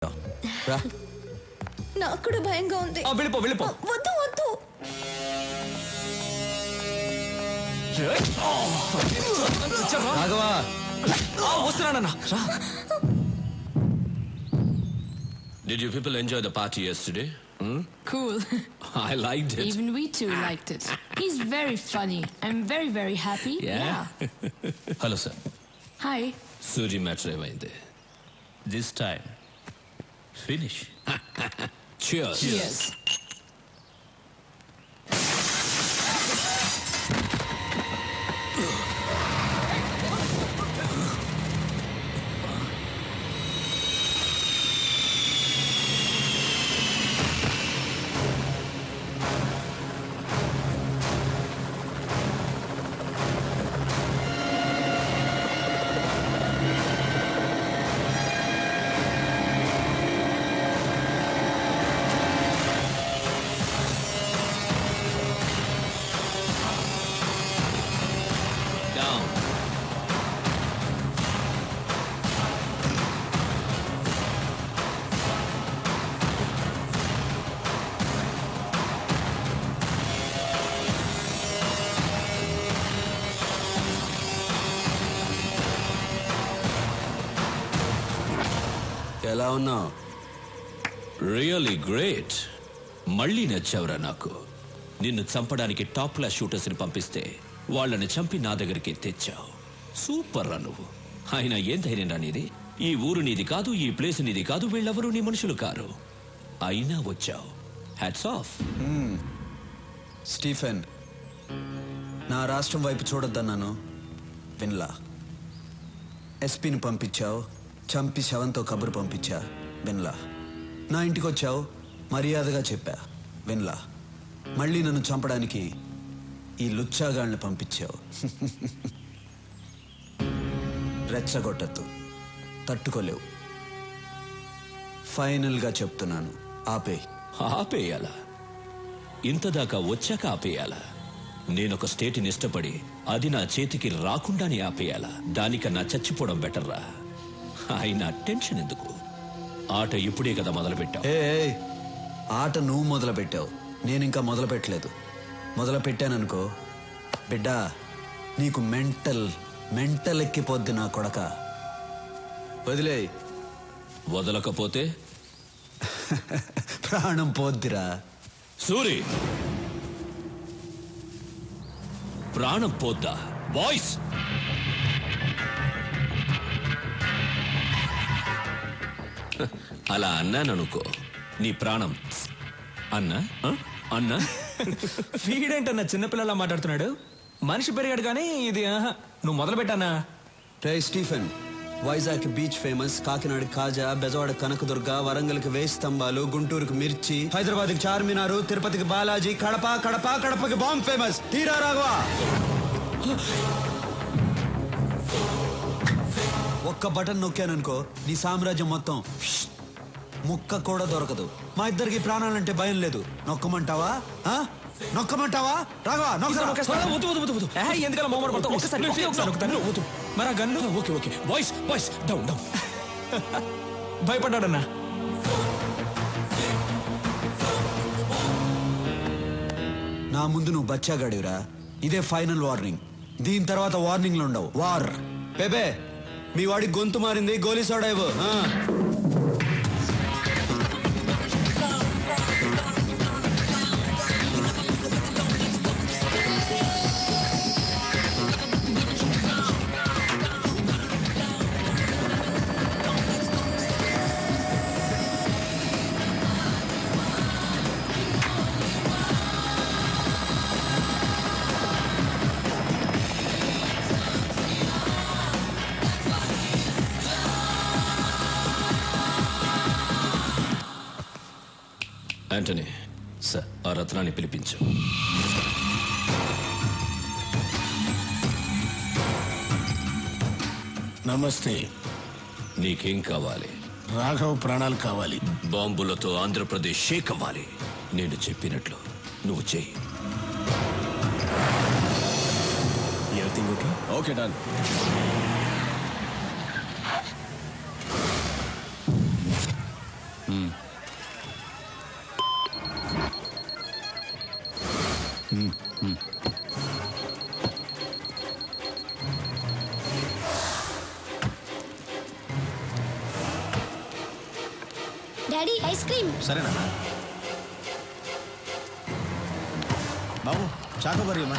రా. నాకు కూడా భయంగా ఉంది. వెళ్ళిపో. వద్దు వద్దు. Raghava వస్తున్నానన్నా. Did you people enjoy the party yesterday? Cool. I liked it. Even we too liked it. He's very funny. I'm very, very happy. Yeah. Hello, sir. Hi. Suji matter ఏమైంది? This time, finish. Cheers. Cheers. Down. ఎలా ఉన్నావు? Really great. మళ్ళీ నచ్చావురా నాకు. నిన్ను చంపడానికి top class shooters ని పంపిస్తే వాళ్ళని చంపి నా దగ్గరికి తెచ్చావు. సూపర్ రా నువ్వు. అయినా ఏం ధైర్యం రా నీది? ఈ ఊరు నీది కాదు, ఈ ప్లేస్ నీది కాదు, వీళ్ళెవరూ నీ మనుషులు కారు. అయినా వచ్చావు. Hats off. స్టీఫెన్, నా రాష్ట్రం వైపు చూడొద్దన్నాను, విన్లా. ఎస్పీని పంపించావు, చంపి శవంతో కబురు పంపించా, విన్లా. నా ఇంటికి వచ్చావు, మర్యాదగా చెప్పా, విన్లా. మళ్ళీ నన్ను చంపడానికి ఈ లుచ్చాగాళ్ళని పంపించావు. రెచ్చగొట్టద్దు, తట్టుకోలేవు. ఫైనల్గా చెప్తున్నాను, ఆపేయాలా? ఇంతదాకా వచ్చాక ఆపేయాలా? నేనొక స్టేట్ని ఇష్టపడి అది నా చేతికి రాకుండానే ఆపేయాలా? దానికన్నా చచ్చిపోవడం బెటర్రా. అయినా టెన్షన్ ఎందుకు? ఆట ఇప్పుడే కదా మొదలుపెట్టావు. ఆట నువ్వు మొదలు పెట్టావు, నేను ఇంకా మొదలు పెట్టలేదు. మొదలు పెట్టాననుకో బిడ్డా, నీకు మెంటల్ ఎక్కిపోద్ది నా కొడక. వదిలే. వదలకపోతే ప్రాణం పోద్దిరా. సూరి, ప్రాణం పోద్దా? బాయ్స్, అలా అన్నాననుకో నీ ప్రాణం అన్నా అన్నా. వీడేంటన్నా చిన్నపిల్లలా మాట్లాడుతున్నాడు? మనిషి పెరిగాడు కానీ ఇది నువ్వు మొదలు పెట్టానా? రే Stephen, Vizag beach famous, Kakinada kaja, Bezawada Kanakadurga, వరంగల్కి వేయి స్తంభాలు, గుంటూరుకి మిర్చి, హైదరాబాద్కి చార్మినారు, తిరుపతికి బాలాజీ, కడపకి బాంబ్ ఫేమస్. తీరా రాఘవా. ఒక్క బటన్ నొక్కాననుకో నీ సామ్రాజ్యం మొత్తం ముక్క కూడా దొరకదు. మా ఇద్దరికి ప్రాణాలంటే భయం లేదు. నొక్కమంటావా? నొక్కమంటావా? రాఘవా ఎందుకలా మొహమాట పడతావు? ఒక్కసారి మరి గన్ను. Okay boys down. భయపడ్డాడన్నా. నా ముందు నువ్వు బచ్చాగాడివిరా. ఇదే ఫైనల్ వార్నింగ్. దీని తర్వాత వార్నింగ్లు ఉండవు. వార్. బేబే, మీ వాడి గొంతు మారింది, గోలీ సోడా ఇవ్వు. యాంటనీ, సార్, ఆ రత్నాన్ని పిలిపించు. నమస్తే. నీకేం కావాలి? రాఘవ్ ప్రాణాలు కావాలి. బాంబులతో ఆంధ్రప్రదేశ్ షేక్ అవ్వాలి. నేను చెప్పినట్లు నువ్వు చెయ్యి. Everything okay? Okay, done. Daddy ice cream. సరేనా బాబు? చాకోబారి అమ్మా.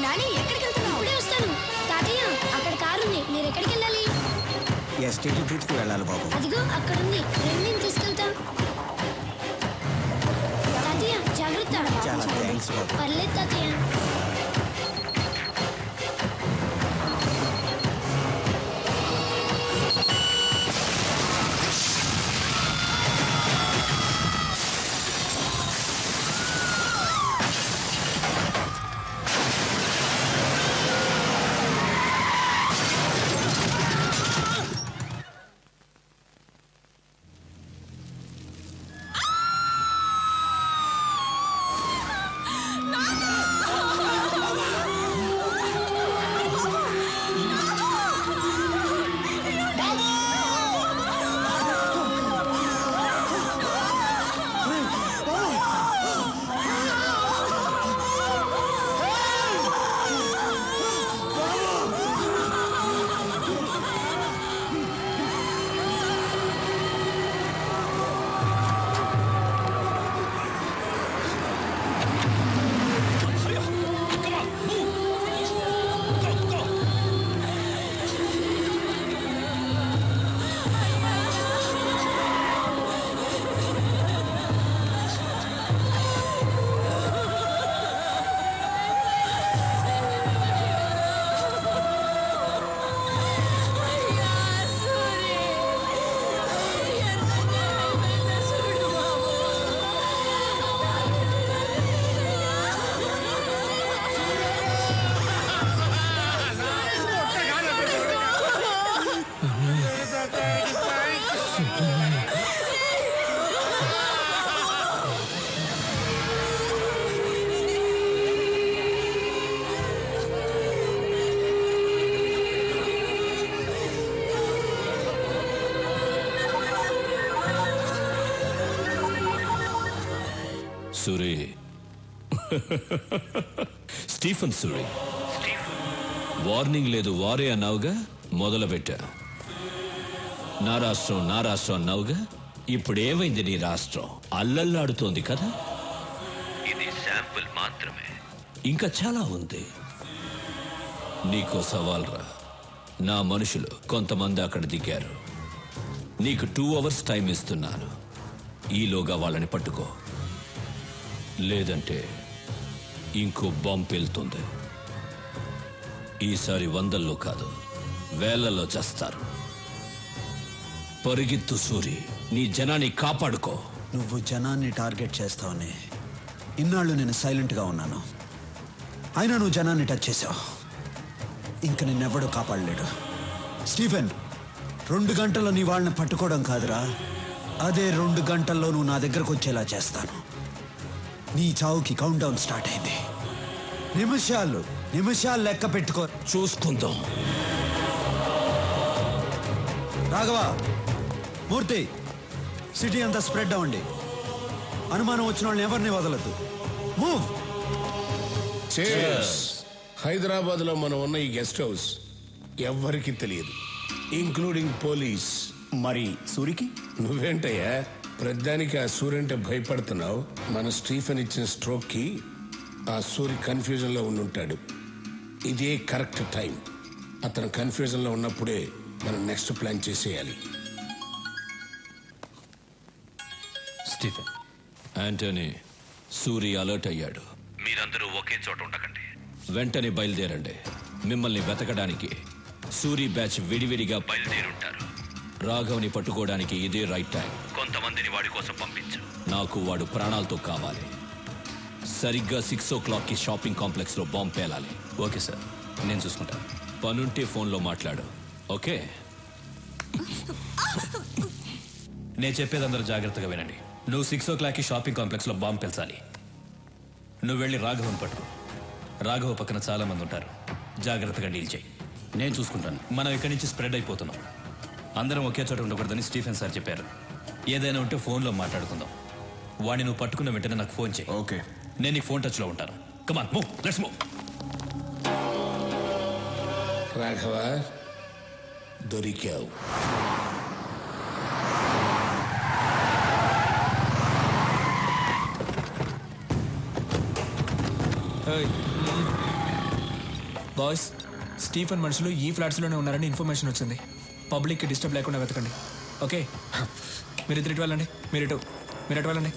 నాని ఎక్కడికి వెళ్తున్నావు? ఇప్పుడే వస్తాను. తాతయ్య అక్కడ కారు ఉంది, మీరు ఎక్కడికి వెళ్ళాలి? ఎస్టేట్ ట్రిప్కి వెళ్ళాలి బాబు. అదిగో అక్కడ ఉంది, రండి నేను తీసుకెళ్తా. తాతయ్య జాగ్రత్త. చాలా థ్యాంక్స్ బాబు. పర్లేదు తాతయ్య. సూరి, స్టీఫెన్ సూరి. వార్నింగ్ లేదు వారే అన్నావుగా, మొదలుపెట్టా. నా రాష్ట్రం అన్నావుగా, ఇప్పుడు ఏమైంది నీ రాష్ట్రం? అల్లల్లాడుతోంది కదా. ఇది శాంపుల్ మాత్రమే, ఇంకా చాలా ఉంది. నీకో సవాల్ రా. నా మనుషులు కొంతమంది అక్కడ దిగారు. నీకు 2 hours టైం ఇస్తున్నాను. ఈలోగా వాళ్ళని పట్టుకో, లేదంటే ఇంకో బాంబు వెళ్తుంది. ఈసారి 100లో కాదు, 1000లో చేస్తారు. పరిగెత్తు సూరి, నీ జనాన్ని కాపాడుకో. నువ్వు జనాన్ని టార్గెట్ చేస్తావని ఇన్నాళ్ళు నేను సైలెంట్గా ఉన్నాను. అయినా నువ్వు జనాన్ని టచ్ చేసావు. ఇంక నిన్నెవ్వడూ కాపాడలేడు. స్టీఫెన్, 2 గంటల్లో నీ వాళ్ళని పట్టుకోవడం కాదురా, అదే 2 గంటల్లో నువ్వు నా దగ్గరకు వచ్చేలా చేస్తాను. నీ చావుకి కౌంట్ డౌన్ స్టార్ట్ అయింది. నిమిషాలు లెక్క పెట్టుకో. చూసుకుందాం. రాఘవ, మూర్తి, సిటీ అంతా స్ప్రెడ్ అవ్వండి. అనుమానం వచ్చిన వాళ్ళని ఎవరిని వదలద్దు. మూవ్. హైదరాబాద్ లో మనం ఉన్న ఈ గెస్ట్ హౌస్ ఎవ్వరికి తెలియదు, ఇంక్లూడింగ్ పోలీస్. మరి సూరికి? నువ్వేంటయ్యా ప్రధానికి ఆ సూర్య అంటే భయపడుతున్నావు? మన స్టీఫెన్ ఇచ్చిన స్ట్రోక్ కి ఆ సూర్య కన్ఫ్యూజన్ లో ఉండుంటాడు. ఇదే కరెక్ట్ టైం. అతను కన్ఫ్యూజన్ లో ఉన్నప్పుడే మనం నెక్స్ట్ ప్లాన్ చేసేయాలి. స్టీఫెన్, యాంటనీ, సూరి అలర్ట్ అయ్యాడు. మీరందరూ ఒకే చోట ఉండకండి. వెంటనే బయలుదేరండి. మిమ్మల్ని వెతకడానికి సూరి బ్యాచ్ విడివిడిగా బయలుదేరుంటారు. రాఘవ్ని పట్టుకోవడానికి ఇదే రైట్ టైం. కొంతమందిని వాడి కోసం పంపించు. నాకు వాడు ప్రాణాలతో కావాలి. సరిగ్గా 6 o'clockకి షాపింగ్ కాంప్లెక్స్ లో బాంబు పేలాలి. ఓకే సార్, నేను చూసుకుంటాను. పనుంటే ఫోన్లో మాట్లాడు. ఓకే? నేను చెప్పేది అందరూ జాగ్రత్తగా వినండి. నువ్వు 6 o'clockకి షాపింగ్ కాంప్లెక్స్ లో బాంబు పెంచాలి. నువ్వు వెళ్ళి రాఘవన్ పట్టుకో. రాఘవ పక్కన చాలా మంది ఉంటారు. జాగ్రత్తగా డీల్ చేయి. నేను చూసుకుంటాను. మనం ఇక్కడి నుంచి స్ప్రెడ్ అయిపోతున్నాం. అందరం ఒకే చోట ఉండకూడదని స్టీఫెన్ సార్ చెప్పారు. ఏదైనా ఉంటే ఫోన్లో మాట్లాడుకుందాం. వాడిని నువ్వు పట్టుకున్న వెంటనే నాకు ఫోన్ చేయి. ఓకే. నేను నీకు ఫోన్ టచ్లో ఉంటాను. Come on move, let's move. Raghava, దొరికావు. బాయ్స్, స్టీఫెన్ మనుషులు ఈ ఫ్లాట్స్లోనే ఉన్నారని ఇన్ఫర్మేషన్ వచ్చింది. పబ్లిక్కి డిస్టర్బ్ లేకుండా వెతకండి. ఓకే, మీరు ఇటు వెళ్ళండి. మీరు అటు వెళ్ళండి.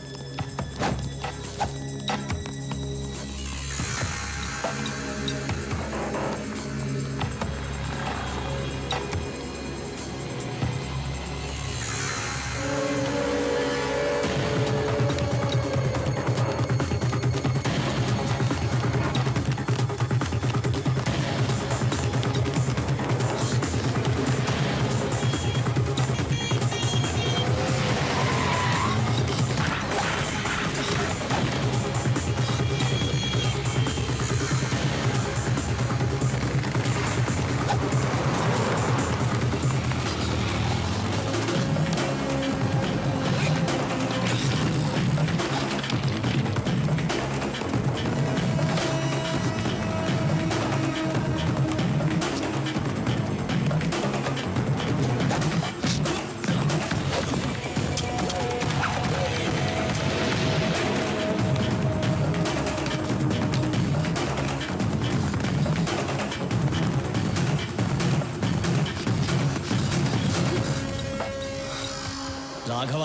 రాఘవ,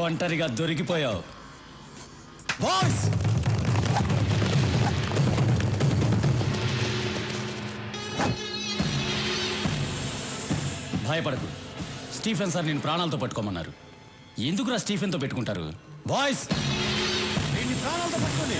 ఒంటరిగా దొరికిపోయావు. బాయ్స్, భయపడకు. స్టీఫెన్ సార్ నేను ప్రాణాలతో పట్టుకోమన్నారు. ఎందుకురా స్టీఫెన్తో పెట్టుకుంటారు? బాయ్స్, నేను ప్రాణాలతో పట్టుకోండి.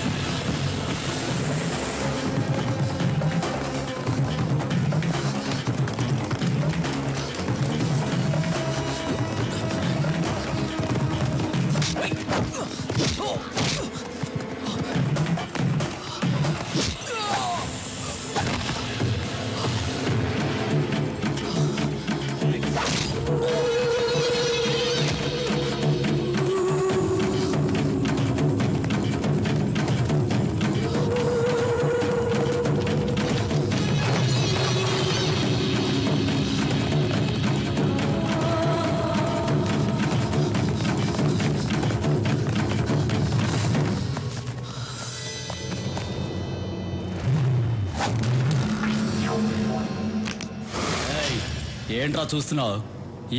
ఏంట్రా చూస్తున్నావు?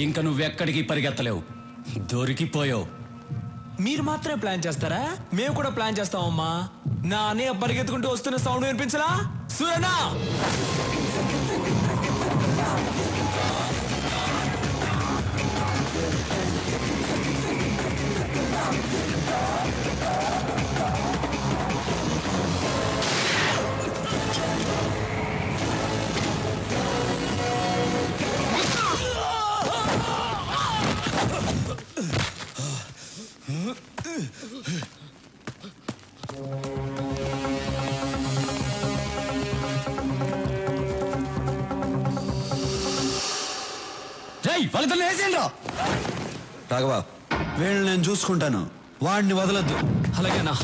ఇంకా నువ్వెక్కడికి పరిగెత్తలేవు, దొరికిపోయావు. మీరు మాత్రమే ప్లాన్ చేస్తారా? మేము కూడా ప్లాన్ చేస్తామమ్మా. నా అన్నయ్య పరిగెత్తుకుంటూ వస్తున్న సౌండ్ వినిపించలా? సూరనా, ఫలితం వేసేయండి. రాఘవ, వీళ్ళని నేను చూసుకుంటాను, వాడిని వదలొద్దు. అలాగేనా?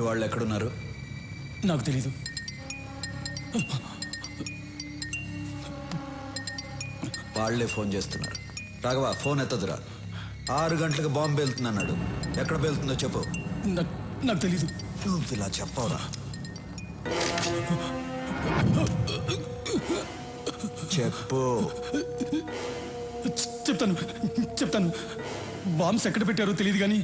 వాళ్ళు ఎక్కడున్నారు? నాకు తెలీదు. వాళ్ళే ఫోన్ చేస్తున్నారు. రాఘవ ఫోన్ ఎత్తదురా. 6 గంటలకు బాంబు వెళ్తుందన్నాడు. ఎక్కడ వెళ్తుందో చెప్పు. నాకు తెలీదు. నువ్వు ఇలా చెప్పవురా. చెప్పు. చెప్తాను. బాంబ్స్ ఎక్కడ పెట్టారో తెలియదు కానీ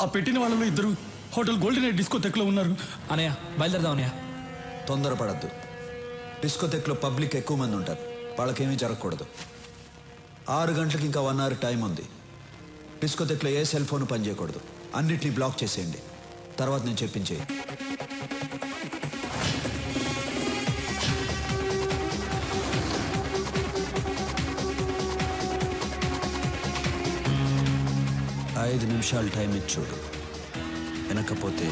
ఆ పెట్టిన వాళ్ళలో ఇద్దరు హోటల్ గోల్డెన్ నైట్ డిస్కోటెక్లో ఉన్నారు. అనయ్య బయలుదేరదాం అన్నయ్య. తొందరపడద్దు. డిస్కోటెక్లో పబ్లిక్ ఎక్కువ మంది ఉంటారు. వాళ్ళకేమీ జరగకూడదు. 6 గంటలకు ఇంకా 1 అవర్ టైం ఉంది. డిస్కోటెక్లో ఏ సెల్ ఫోన్ పనిచేయకూడదు. అన్నిటినీ బ్లాక్ చేసేయండి. తర్వాత నేను చెప్పించేయి. ఐదు నిమిషాలు టైం ఇచ్చి చూడు. వెనకపోతే